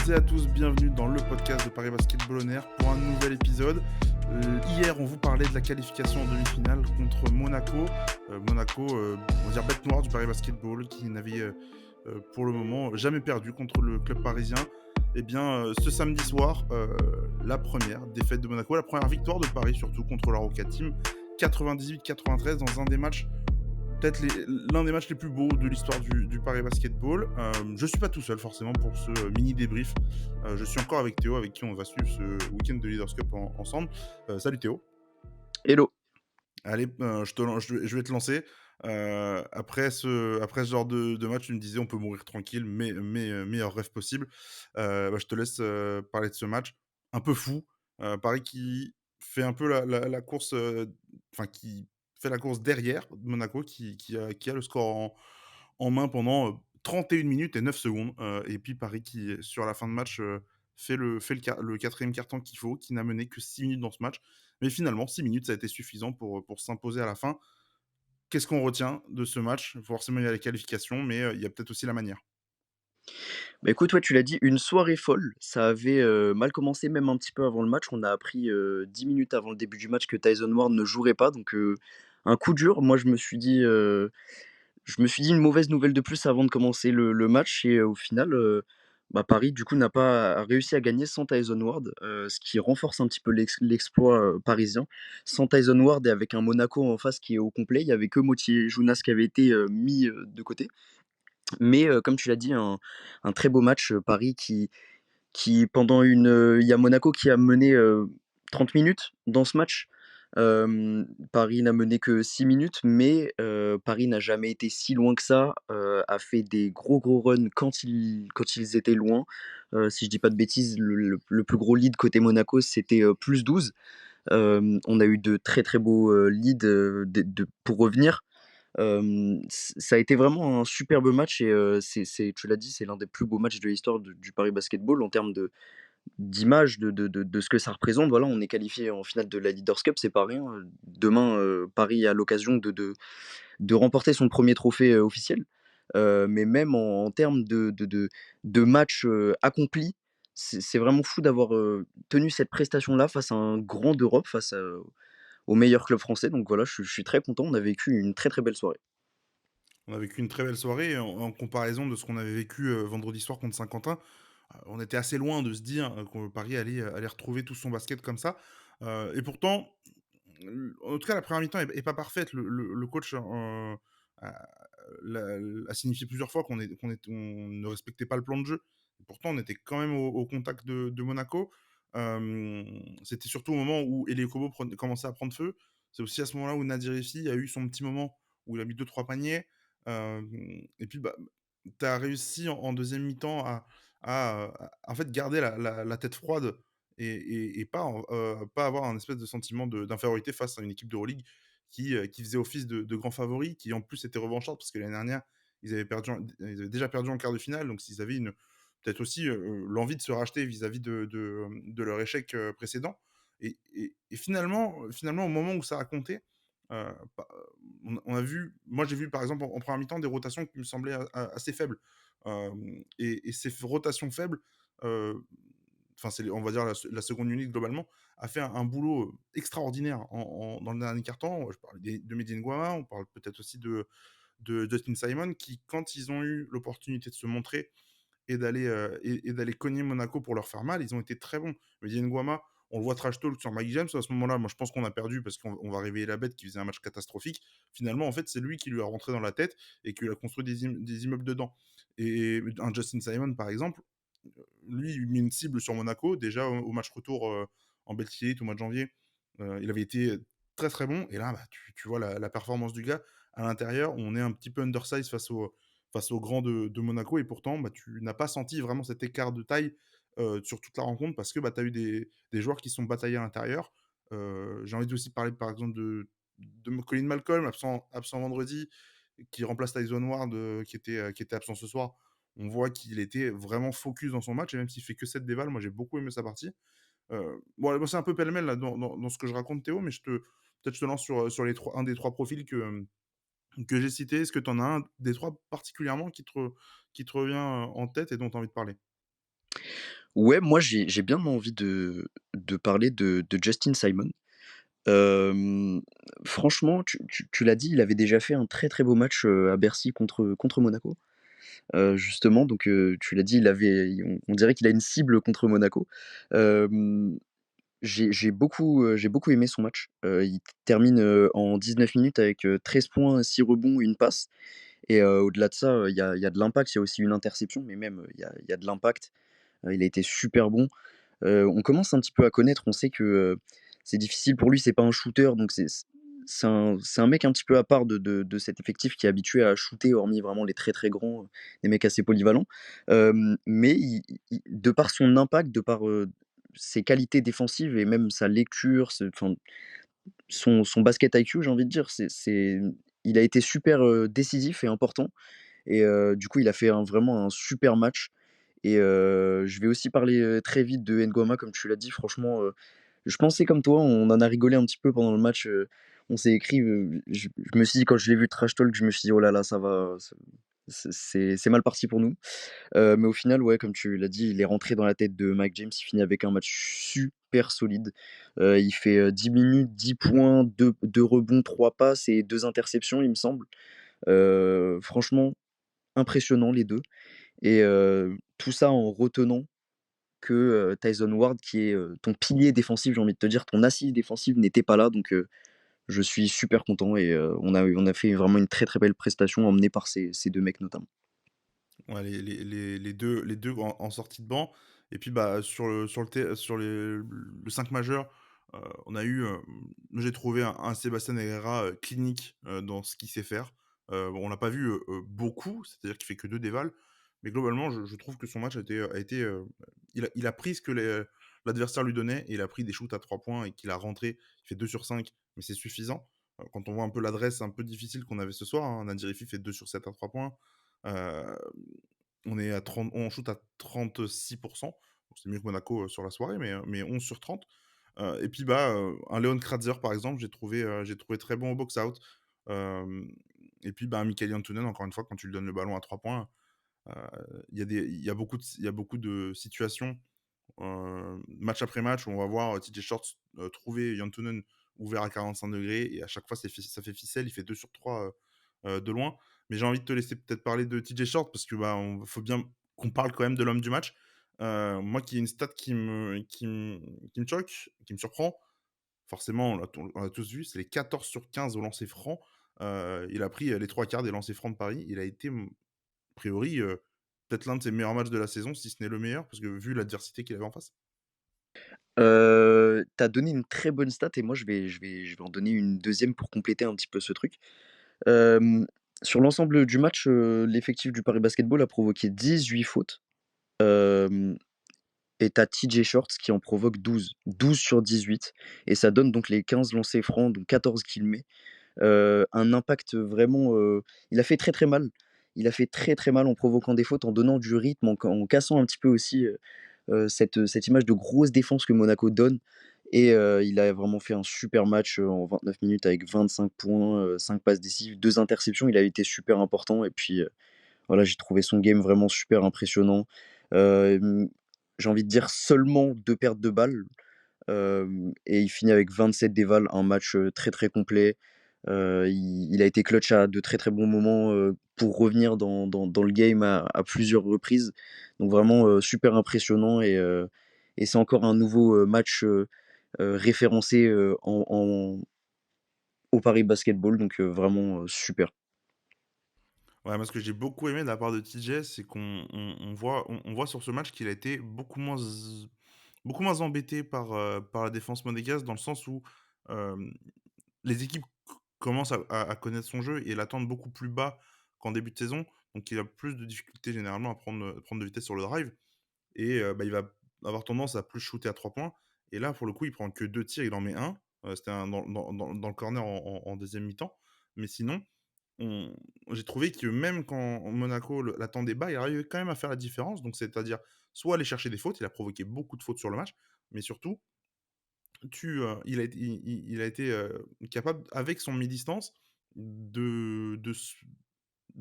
et à tous, bienvenue dans le podcast de Paris Basketball On Air pour un nouvel épisode. Hier, on vous parlait de la qualification en demi-finale contre Monaco. Monaco, on va dire bête noire du Paris Basketball, qui n'avait pour le moment jamais perdu contre le club parisien. Eh bien, ce samedi soir, la première défaite de Monaco, la première victoire de Paris surtout contre la Roca Team, 98-93 dans un des matchs peut-être l'un des matchs les plus beaux de l'histoire du Paris Basketball. Je ne suis pas tout seul forcément pour ce mini débrief. Je suis encore avec Théo, avec qui on va suivre ce week-end de Leaders Cup ensemble. Salut Théo. Hello. Allez, je vais te lancer. Après ce genre de match, tu me disais on peut mourir tranquille, mais meilleur rêve possible. Je te laisse parler de ce match un peu fou. Paris qui fait un peu la course, enfin qui fait la course derrière Monaco, qui a le score en main pendant 31 minutes et 9 secondes. Et puis Paris qui, sur la fin de match, fait le quatrième quart-temps qu'il faut, qui n'a mené que 6 minutes dans ce match. Mais finalement, 6 minutes, ça a été suffisant pour s'imposer à la fin. Qu'est-ce qu'on retient de ce match? Forcément, il y a les qualifications, mais il y a peut-être aussi la manière. Bah, écoute, ouais, tu l'as dit, une soirée folle. Ça avait, mal commencé même un petit peu avant le match. On a appris, 10 minutes avant le début du match que Tyson Ward ne jouerait pas, donc un coup dur. Moi, je me suis dit une mauvaise nouvelle de plus avant de commencer le match et au final, Paris, du coup, n'a pas réussi à gagner sans Tyson Ward, ce qui renforce un petit peu l'exploit, parisien. Sans Tyson Ward et avec un Monaco en face qui est au complet, il y avait que Motié Jounas qui avait été, mis, de côté. Mais comme tu l'as dit, un très beau match, Paris qui pendant il y a Monaco qui a mené, 30 minutes dans ce match. Paris n'a mené que 6 minutes, mais Paris n'a jamais été si loin que ça, a fait des gros runs quand ils étaient loin. Si je dis pas de bêtises, le plus gros lead côté Monaco, c'était, +12. On a eu de très beaux, leads, pour revenir. Ça a été vraiment un superbe match et c'est tu l'as dit, c'est l'un des plus beaux matchs de l'histoire du Paris Basketball en termes d'image, de ce que ça représente. Voilà, on est qualifié en finale de la Leaders Cup, c'est pas rien. Demain, Paris a l'occasion de remporter son premier trophée, officiel. Mais même en termes de match, accompli, c'est vraiment fou d'avoir, tenu cette prestation-là face à un grand d'Europe, face à au meilleur club français. Donc voilà, je suis très content. On a vécu une très très belle soirée. On a vécu une très belle soirée en comparaison de ce qu'on avait vécu vendredi soir contre Saint-Quentin. On était assez loin de se dire que Paris allait retrouver tout son basket comme ça. Et pourtant, en tout cas, la première mi-temps est pas parfaite. Le coach a, a signifié plusieurs fois on ne respectait pas le plan de jeu. Et pourtant, on était quand même au contact de Monaco. C'était surtout au moment où Elie Kobo commençait à prendre feu. C'est aussi à ce moment-là où Nadir Hissi a eu son petit moment où il a mis 2-3 paniers. Et puis, tu as réussi en deuxième mi-temps en fait, garder la tête froide et pas avoir un espèce de sentiment d'infériorité face à une équipe d'Euroleague qui faisait office de grand favori, qui en plus était revancharde parce que l'année dernière, ils avaient déjà perdu en quart de finale, donc s'ils avaient peut-être aussi l'envie de se racheter vis-à-vis de leur échec précédent. Et finalement, au moment où ça a compté, euh, bah, on a vu, moi j'ai vu par exemple en première mi-temps des rotations qui me semblaient assez faibles. Et ces rotations faibles, euh, enfin on va dire la seconde unité globalement, a fait un boulot extraordinaire dans le dernier quart-temps. Je parle de Mehdi Nguama, on parle peut-être aussi de Justin Simon, qui quand ils ont eu l'opportunité de se montrer et d'aller cogner Monaco pour leur faire mal, ils ont été très bons. Mehdi Nguama, on le voit trash talk sur Mike James à ce moment-là. Moi, je pense qu'on a perdu parce qu'on va réveiller la bête qui faisait un match catastrophique. Finalement, en fait, c'est lui qui lui a rentré dans la tête et qui lui a construit des immeubles dedans. Et un Justin Simon, par exemple, lui, il met une cible sur Monaco. Déjà, au match retour en Belgique au mois de janvier, il avait été très très bon. Et là, tu vois la performance du gars à l'intérieur. On est un petit peu undersize face au grand de Monaco. Et pourtant, tu n'as pas senti vraiment cet écart de taille sur toute la rencontre parce que tu as eu des joueurs qui sont bataillés à l'intérieur. J'ai envie de aussi parler, par exemple, de Colin Malcolm, absent vendredi, qui remplace Tyson Ward, qui était absent ce soir. On voit qu'il était vraiment focus dans son match, et même s'il fait que 7 dévals, moi j'ai beaucoup aimé sa partie. Bon, c'est un peu pêle-mêle là, dans ce que je raconte, Théo, mais peut-être je te lance sur un des trois profils que j'ai cité. Est-ce que tu en as un des trois particulièrement qui te revient en tête et dont tu as envie de parler? Ouais, moi j'ai bien envie de parler de Justin Simon. Hem, Franchement, tu l'as dit, il avait déjà fait un très, très beau match, à Bercy contre Monaco. Justement, donc tu l'as dit, on dirait qu'il a une cible contre Monaco. Hem, j'ai beaucoup aimé son match. Il termine, en 19 minutes avec, 13 points, 6 rebonds, une passe et au-delà de ça, il y a de l'impact. Il y a aussi une interception, mais même, il y a de l'impact. Il a été super bon. On commence un petit peu à connaître, on sait que, c'est difficile pour lui, c'est pas un shooter, donc c'est un mec un petit peu à part de cet effectif qui est habitué à shooter, hormis vraiment les très, très grands, des mecs assez polyvalents. Mais il de par son impact, de par, ses qualités défensives et même sa lecture, enfin son basket IQ, j'ai envie de dire, il a été super, décisif et important et du coup, il a fait vraiment un super match et je vais aussi parler, très vite de Ngoma comme tu l'as dit. Franchement, je pensais comme toi, on en a rigolé un petit peu pendant le match, on s'est écrit, je me suis dit quand je l'ai vu trash talk, je me suis dit: «Oh là là, ça va, c'est mal parti pour nous». Mais au final, ouais, comme tu l'as dit, il est rentré dans la tête de Mike James, il finit avec un match super solide. Il fait, 10 minutes, 10 points, 2 rebonds, 3 passes et 2 interceptions, il me semble. Franchement, impressionnant les 2 et tout ça en retenant que, Tyson Ward qui est, ton pilier défensif, j'ai envie de te dire, ton assise défensive n'était pas là donc je suis super content et on a fait vraiment une très, très belle prestation emmenée par ces 2 mecs notamment. Ouais, les deux en sortie de banc et puis, bah, sur le 5 majeur, on a eu, j'ai trouvé un Sébastien Herrera, clinique, dans ce qu'il sait faire. Bon, on l'a pas vu, beaucoup, c'est-à-dire qu'il fait que 2 dévals, mais globalement, je trouve que son match il a pris ce que l'adversaire lui donnait et il a pris des shoots à 3 points et qu'il a rentré. Il fait 2 sur 5, mais c'est suffisant. Quand on voit un peu l'adresse un peu difficile qu'on avait ce soir, hein, Nadir Hiffi fait 2 sur 7 à 3 points. Heu, on shoot à 36. Bon, c'est mieux que Monaco, sur la soirée, mais 11 sur 30. Et puis, bah, un Leon Kratzer, par exemple, j'ai trouvé très bon au box out. Hem Et puis, bah, Mikal Antunen, encore une fois, quand tu lui donnes le ballon à 3 points, heu, il y a beaucoup de situations, match après match, où on va voir, TJ Shorts, trouver Jantunen ouvert à 45° et à chaque fois, ça fait ficelle. Il fait 2 sur 3 de loin. Mais j'ai envie de te laisser peut-être parler de TJ Shorts parce que, bah, on faut bien qu'on parle quand même de l'homme du match. Moi qui ai une stat qui me choque, qui me surprend, forcément, on l'a tous vu, c'est les 14 sur 15 au lancer franc. Il a pris, les 3 quarts des lancers francs de Paris. Il a été, a priori, peut-être l'un de ses meilleurs matchs de la saison, si ce n'est le meilleur, parce que vu l'adversité qu'il avait en face. Tu donné une très bonne stat et moi je vais en donner une deuxième pour compléter un petit peu ce truc. Hem, Sur l'ensemble du match, l'effectif du Paris Basketball a provoqué 18 fautes, hem et tu TJ Shorts qui en provoque 12. 12 sur 18 et ça donne donc les 15 lancers francs, donc 14 qu'il met. Un impact vraiment, il a fait très, très mal. Il a fait très, très mal en provoquant des fautes, en donnant du rythme, en cassant un petit peu aussi, cette image de grosse défense que Monaco donne et il a vraiment fait un super match, en 29 minutes avec 25 points, 5 passes décisives, 2 interceptions. Il a été super important et puis, voilà, j'ai trouvé son game vraiment super impressionnant. Hem, j'ai envie de dire seulement 2 pertes de balles, et il finit avec 27 dévals, un match, très, très complet. Il a été clutch à de très, très bons moments, pour revenir dans le game à plusieurs reprises. Donc vraiment, super impressionnant et c'est encore un nouveau, match, référencé, au Paris Basketball donc vraiment, super. Ouais, moi, ce que j'ai beaucoup aimé de la part de TJ, c'est qu'on voit sur ce match qu'il a été beaucoup moins embêté par la défense monégasque, dans le sens où, hem, les équipes commencent à connaître son jeu et l'attendent beaucoup plus bas qu'en début de saison. Donc il a plus de difficultés généralement à prendre de vitesse sur le drive et bah, il va avoir tendance à plus shooter à 3 points et là, pour le coup, il prend que 2 tirs, il en met un. C'était un dans le corner en 2e mi-temps. Mais sinon, on j'ai trouvé que même quand Monaco l'attendait bas, il arrivait quand même à faire la différence. Donc c'est-à-dire, soit aller chercher des fautes, il a provoqué beaucoup de fautes sur le match, mais surtout, il a été, capable, avec son mi-distance, de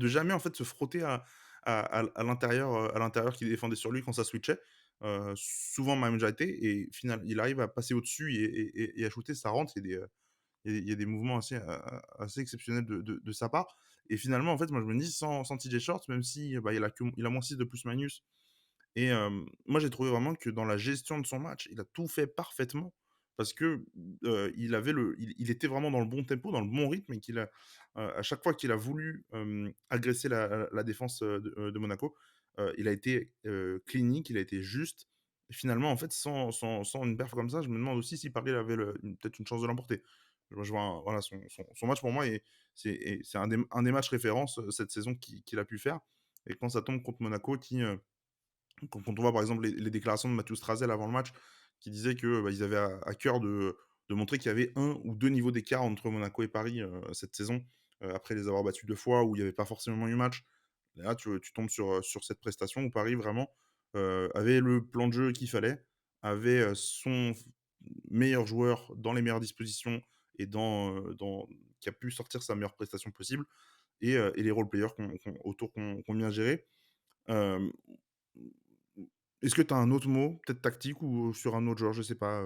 jamais, en fait, se frotter à l'intérieur qui défendait sur lui quand ça switchait. souvent ma majorité et final il arrive à passer au-dessus et à shooter, ça rentre. Il y a des mouvements assez exceptionnels de sa part et finalement, en fait, moi, je me dis sans TJ Shorts, même si, bah, il a -6 de plus-minus et moi, j'ai trouvé vraiment que dans la gestion de son match, il a tout fait parfaitement parce que, il était vraiment dans le bon tempo, dans le bon rythme et à chaque fois qu'il a voulu, agresser la défense, de Monaco, il a été, clinique, il a été juste et finalement, en fait, sans une perf comme ça, je me demande aussi si Paris avait peut-être une chance de l'emporter. Moi, je vois voilà, son match pour moi c'est un des matchs références, cette saison qu'il a pu faire et quand ça tombe contre Monaco quand on voit par exemple les déclarations de Mathieu Strazel avant le match, qui disait que, bah, ils avaient à cœur de montrer qu'il y avait un ou 2 niveaux d'écart entre Monaco et Paris, cette saison, après les avoir battus 2 fois où il y avait pas forcément eu match. Là, tu tombes sur cette prestation où Paris vraiment, avait le plan de jeu qu'il fallait, avait, son meilleur joueur dans les meilleures dispositions et qui a pu sortir sa meilleure prestation possible et les role players qu'on bien géré. Hem, Est-ce que tu as un autre mot, peut-être tactique ou sur un autre joueur, je sais pas,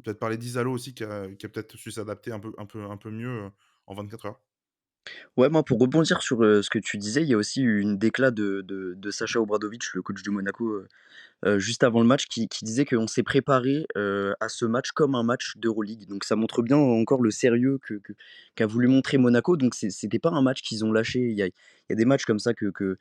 peut-être parler d'Isalo aussi qui a peut-être su s'adapter un peu mieux, en 24 heures? Ouais, moi, pour rebondir sur, ce que tu disais, il y a aussi eu une déclat de Sacha Obradovic, le coach du Monaco, juste avant le match, qui disait qu'on s'est préparé, à ce match comme un match d'Euroleague. Donc ça montre bien encore le sérieux qu'a voulu montrer Monaco. Donc c'était pas un match qu'ils ont lâché. Il y a des matchs comme ça que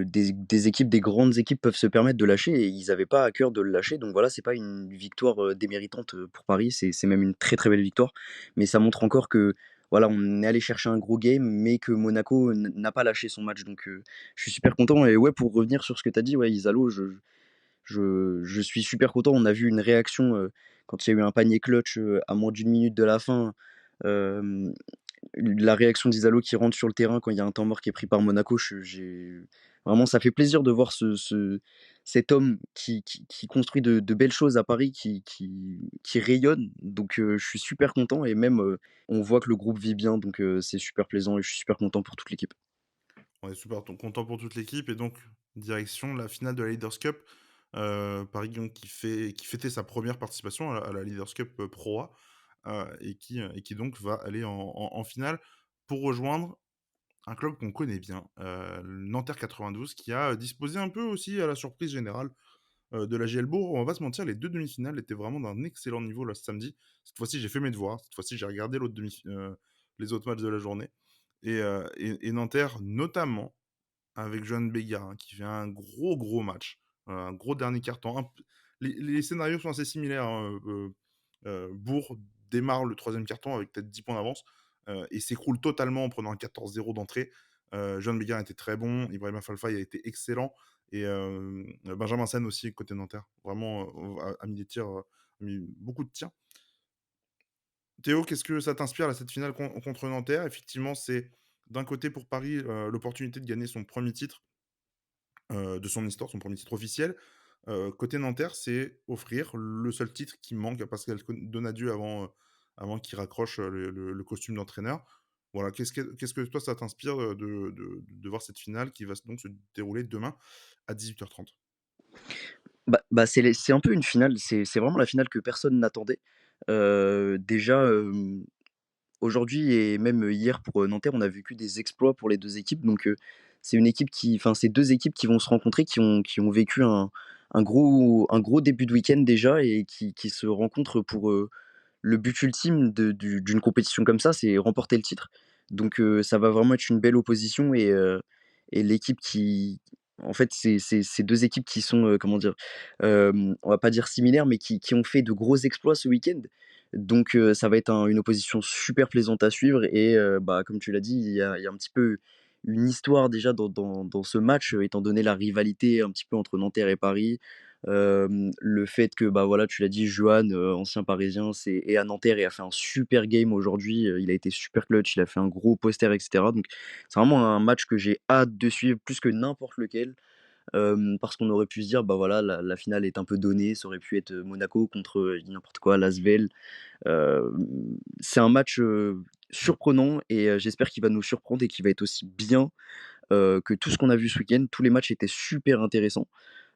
des équipes, des grandes équipes peuvent se permettre de lâcher et ils avaient pas à cœur de le lâcher. Donc voilà, c'est pas une victoire, déméritante, pour Paris, c'est même une très, très belle victoire. Mais ça montre encore que, voilà, on est allé chercher un gros game, mais que Monaco n'a pas lâché son match. Donc je suis super content et ouais, pour revenir sur ce que tu as dit, ouais, Isalo, je suis super content. On a vu une réaction, quand il y a eu un panier clutch, à moins d'une minute de la fin, hem la réaction d'Isalo qui rentre sur le terrain quand il y a un temps mort qui est pris par Monaco, j'ai vraiment ça fait plaisir de voir cet homme qui construit de belles choses à Paris, qui rayonne. Donc je suis super content et même, on voit que le groupe vit bien donc c'est super plaisant et je suis super content pour toute l'équipe. On est super content pour toute l'équipe et donc direction la finale de la Leaders Cup, Paris donc qui fêtait sa première participation à la Leaders Cup, Pro A, et qui donc va aller en finale pour rejoindre un club qu'on connaît bien, le Nanterre 92 qui a disposé un peu aussi à la surprise générale, de la JL Bourg. On va pas se mentir, les 2 demi-finales étaient vraiment d'un excellent niveau là ce samedi. Cette fois-ci, j'ai fait mes devoirs, cette fois-ci, j'ai regardé les autres matchs de la journée et Nanterre notamment avec Johan Béguin qui fait un gros, gros match, un gros dernier quart-temps. Les scénarios sont assez similaires, hein, Bourg démarre le troisième quart-temps avec peut-être 10 points d'avance, et s'écroule totalement en prenant un 14-0 d'entrée. Johan Béguin était très bon, Ibrahima Fall a été excellent et Benjamin Sène aussi côté Nanterre. Vraiment, a mis des tirs, a mis beaucoup de tirs. Théo, qu'est-ce que ça t'inspire là, cette finale contre Nanterre? Effectivement, c'est d'un côté pour Paris, l'opportunité de gagner son premier titre de son histoire, son premier titre officiel. Côté Nanterre, c'est offrir le seul titre qui manque à Pascal Donadieu avant qu'il raccroche, le costume d'entraîneur. Voilà, qu'est-ce que toi ça t'inspire, de voir cette finale qui va donc se dérouler demain à 18h30? Bah, c'est un peu une finale, c'est vraiment la finale que personne n'attendait. Déjà, aujourd'hui et même hier pour, Nanterre, on a vécu des exploits pour les 2 équipes donc c'est 2 équipes qui vont se rencontrer, qui ont vécu un gros début de week-end déjà et qui se rencontrent pour, le but ultime d'une compétition comme ça, c'est remporter le titre. Donc ça va vraiment être une belle opposition et l'équipe qui en fait, c'est 2 équipes qui sont, comment dire? On va pas dire similaires, mais qui ont fait de gros exploits ce week-end. Donc ça va être une opposition super plaisante à suivre et bah, comme tu l'as dit, il y a un petit peu une histoire déjà dans ce match, étant donné la rivalité un petit peu entre Nanterre et Paris. Le fait que, bah, voilà, tu l'as dit, Juan, ancien parisien, est à Nanterre et a fait un super game aujourd'hui, il a été super clutch, il a fait un gros poster et cetera. Donc c'est vraiment un match que j'ai hâte de suivre plus que n'importe lequel, parce qu'on aurait pu se dire: «Bah, voilà, la finale est un peu donnée», ça aurait pu être, Monaco contre, je dis n'importe quoi, l'Asvel. C'est un match, surprenant et j'espère qu'il va nous surprendre et qu'il va être aussi bien, que tout ce qu'on a vu ce week-end. Tous les matchs étaient super intéressants.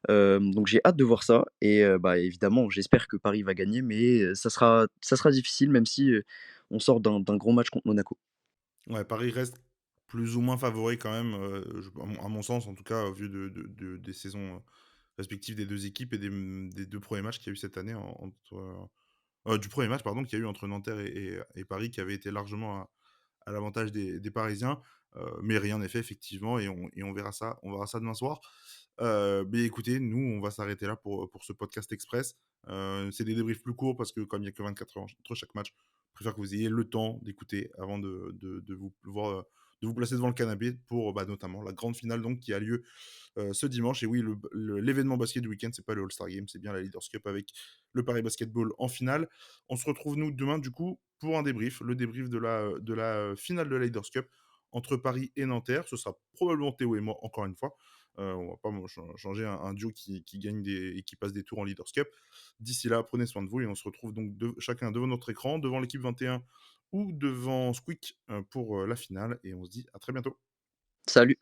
Donc j'ai hâte de voir ça et bah, évidemment, j'espère que Paris va gagner, mais ça sera difficile même si, on sort d'un gros match contre Monaco. Ouais, Paris reste plus ou moins favori quand même, je à mon sens en tout cas, au vu des saisons, respectives des 2 équipes et des 2 premiers matchs qu'il y a eu cette année entre, du premier match pardon, qu'il y a eu entre Nanterre et Paris qui avait été largement à l'avantage des Parisiens, mais rien n'est fait effectivement et on verra ça demain soir. Beh, écoutez, nous, on va s'arrêter là pour ce podcast express. C'est des débriefs plus courts parce que comme il y a que 24 heures entre chaque match, je préfère que vous ayez le temps d'écouter avant de vous placer devant le canapé pour, bah, notamment la grande finale donc qui a lieu ce dimanche. Et oui, l'événement basket du week-end, c'est pas le All-Star Game, c'est bien la Leaders Cup avec le Paris Basketball en finale. On se retrouve, nous, demain, du coup, pour un débrief, le débrief de la finale de la Leaders Cup entre Paris et Nanterre. Ce sera probablement Théo et moi, encore une fois. On va pas changer un duo qui gagne et qui passe des tours en Leaders Cup. D'ici là, prenez soin de vous et on se retrouve donc chacun devant notre écran, devant l'équipe 21 ou devant Squeak pour la finale. Et on se dit à très bientôt. Salut!